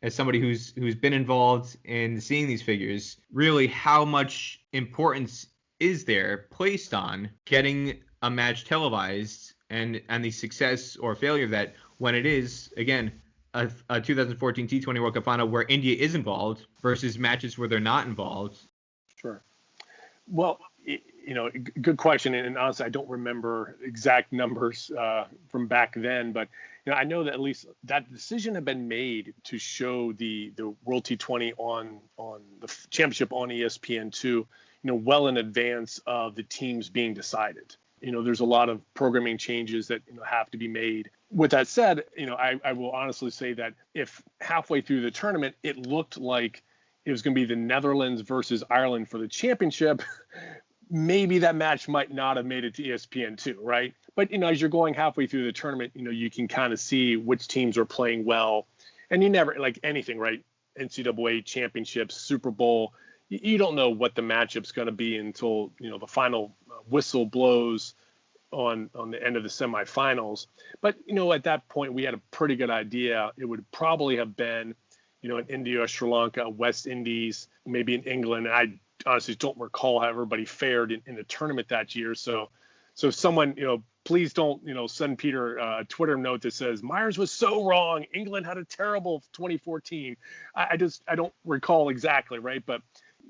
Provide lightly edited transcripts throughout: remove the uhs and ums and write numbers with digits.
as somebody who's been involved in seeing these figures, really how much importance is there placed on getting a match televised and the success or failure of that when it is, again, a 2014 T20 World Cup final where India is involved versus matches where they're not involved? Sure. Well, good question. And honestly, I don't remember exact numbers from back then, but I know that at least that decision had been made to show the World T20 on the championship on ESPN2, well in advance of the teams being decided. There's a lot of programming changes that have to be made. With that said, I will honestly say that if halfway through the tournament it looked like it was going to be the Netherlands versus Ireland for the championship, maybe that match might not have made it to ESPN2, right? But, as you're going halfway through the tournament, you can kind of see which teams are playing well. And you never, like anything, right? NCAA championships, Super Bowl, you don't know what the matchup's going to be until, the final whistle blows on the end of the semifinals. But, at that point, we had a pretty good idea. It would probably have been, in India, Sri Lanka, West Indies, maybe in England. And I honestly don't recall how everybody fared in the tournament that year. So someone, please don't, send Peter a Twitter note that says Myers was so wrong. England had a terrible 2014. I don't recall exactly, right? But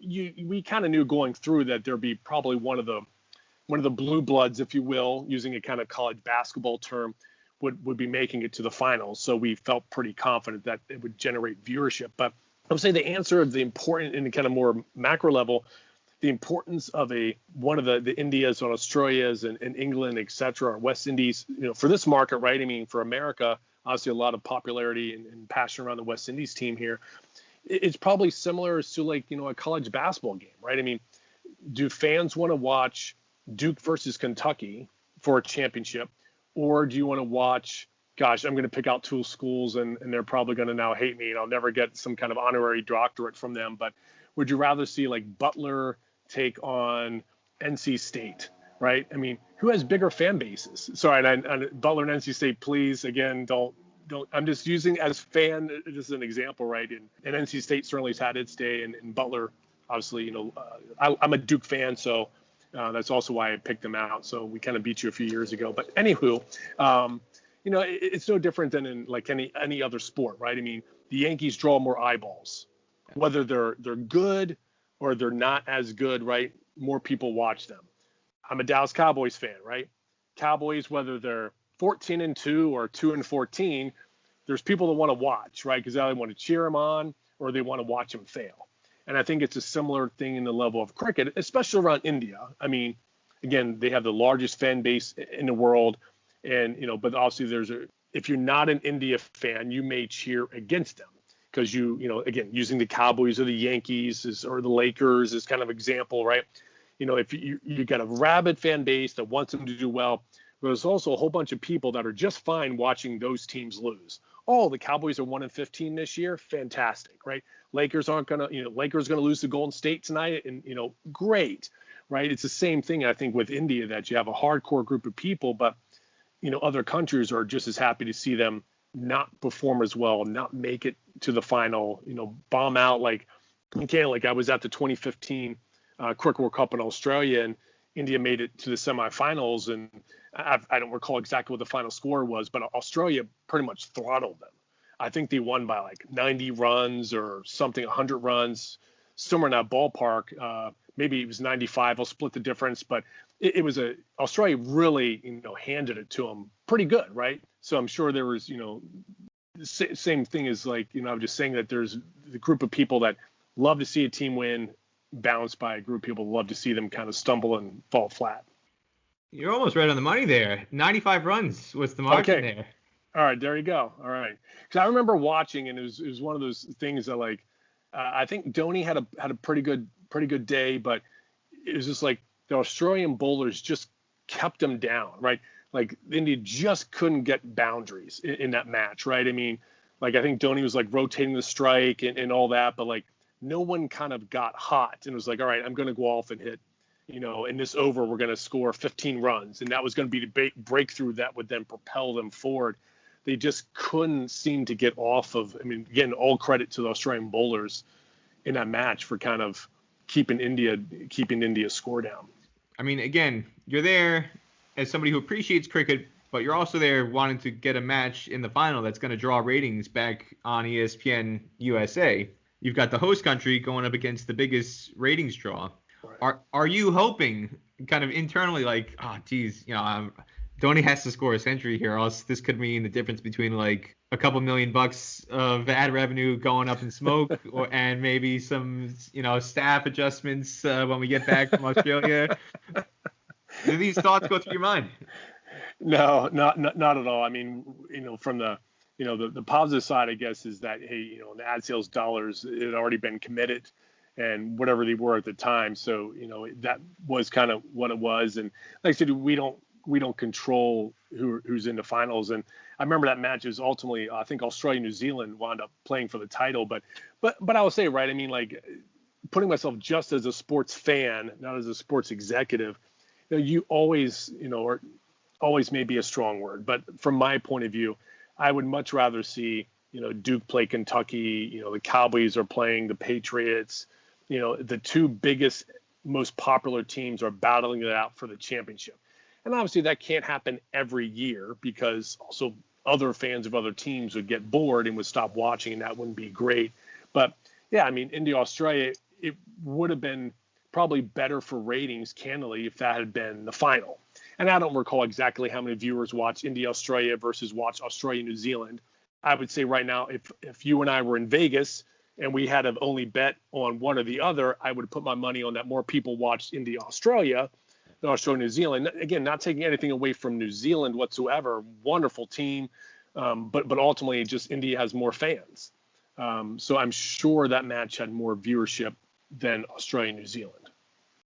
we kind of knew going through that there'd be probably one of the blue bloods, if you will, using a kind of college basketball term, would be making it to the finals. So we felt pretty confident that it would generate viewership. But I would say the answer of the important in the kind of more macro level, the importance of one of the Indias and Australias and England, et cetera, or West Indies, for this market, right? I mean, for America, obviously a lot of popularity and passion around the West Indies team here. It's probably similar to like, a college basketball game, right? I mean, do fans want to watch Duke versus Kentucky for a championship? Or do you want to watch, gosh, I'm going to pick out two schools and they're probably going to now hate me and I'll never get some kind of honorary doctorate from them. But would you rather see like Butler take on NC State, right? I mean, who has bigger fan bases? Sorry, and Butler and NC State, please, again, don't. I'm just using as fan as an example, right? And NC State certainly has had its day, and Butler, obviously, I'm a Duke fan, so that's also why I picked them out. So we kind of beat you a few years ago. But anywho, it's no different than in like any other sport, right? I mean, the Yankees draw more eyeballs, whether they're good or they're not as good, right? More people watch them. I'm a Dallas Cowboys fan, right? Cowboys, whether they're 14-2 or 2-14, there's people that want to watch, right? Because they either want to cheer them on or they want to watch them fail. And I think it's a similar thing in the level of cricket, especially around India. I mean, again, they have the largest fan base in the world. And, but obviously if you're not an India fan, you may cheer against them because again, using the Cowboys or the Yankees or the Lakers as kind of example, right? If you got a rabid fan base that wants them to do well, there's also a whole bunch of people that are just fine watching those teams lose. Oh, the Cowboys are 1-15 this year. Fantastic, right? Lakers aren't going to, Lakers going to lose to Golden State tonight. And, great, right? It's the same thing, I think, with India, that you have a hardcore group of people, but, other countries are just as happy to see them not perform as well, not make it to the final, bomb out. Like I was at the 2015 Cricket World Cup in Australia, and India made it to the semifinals, and I don't recall exactly what the final score was, but Australia pretty much throttled them. I think they won by like 90 runs or something, 100 runs, somewhere in that ballpark. Maybe it was 95. I'll split the difference, but it was Australia really, handed it to them pretty good, right? So I'm sure there was, same thing as like, I'm just saying that there's the group of people that love to see a team win, balanced by a group of people who love to see them kind of stumble and fall flat. You're almost right on the money there. 95 runs was the margin there. All right, there you go. All right, because I remember watching, and it was one of those things that like I think Dhoni had a pretty good day, but it was just like the Australian bowlers just kept him down, right? Like India just couldn't get boundaries in that match, right? I mean, like I think Dhoni was like rotating the strike and all that, but like no one kind of got hot and was like, all right, I'm going to go off and hit, in this over, we're going to score 15 runs. And that was going to be the breakthrough that would then propel them forward. they just couldn't seem to get off of. I mean, again, all credit to the Australian bowlers in that match for kind of keeping India's score down. I mean, again, you're there as somebody who appreciates cricket, but you're also there wanting to get a match in the final that's going to draw ratings back on ESPN USA. You've got the host country going up against the biggest ratings draw. Right. Are you hoping kind of internally like, oh, geez, Dhoni has to score a century here, or else this could mean the difference between like a couple $1 million of ad revenue going up in smoke, and maybe some, staff adjustments when we get back from Australia? Do these thoughts go through your mind? No, not at all. I mean, from the positive side, I guess, is that, hey, the ad sales dollars, it had already been committed, and whatever they were at the time. So, that was kind of what it was. And like I said, we don't control who's in the finals. And I remember that match is ultimately, I think Australia, New Zealand wound up playing for the title. But I will say, right, I mean, like, putting myself just as a sports fan, not as a sports executive, you always, or always may be a strong word, but from my point of view, I would much rather see, Duke play Kentucky, the Cowboys are playing the Patriots, the two biggest, most popular teams are battling it out for the championship. And obviously that can't happen every year, because also other fans of other teams would get bored and would stop watching, and that wouldn't be great. But yeah, I mean, India, Australia, it would have been probably better for ratings, candidly, if that had been the final. And I don't recall exactly how many viewers watch India, Australia versus watch Australia, New Zealand. I would say right now, if you and I were in Vegas and we had to only bet on one or the other, I would put my money on that more people watched India, Australia than Australia, New Zealand. Again, not taking anything away from New Zealand whatsoever. Wonderful team. But ultimately, just India has more fans. So I'm sure that match had more viewership than Australia, New Zealand.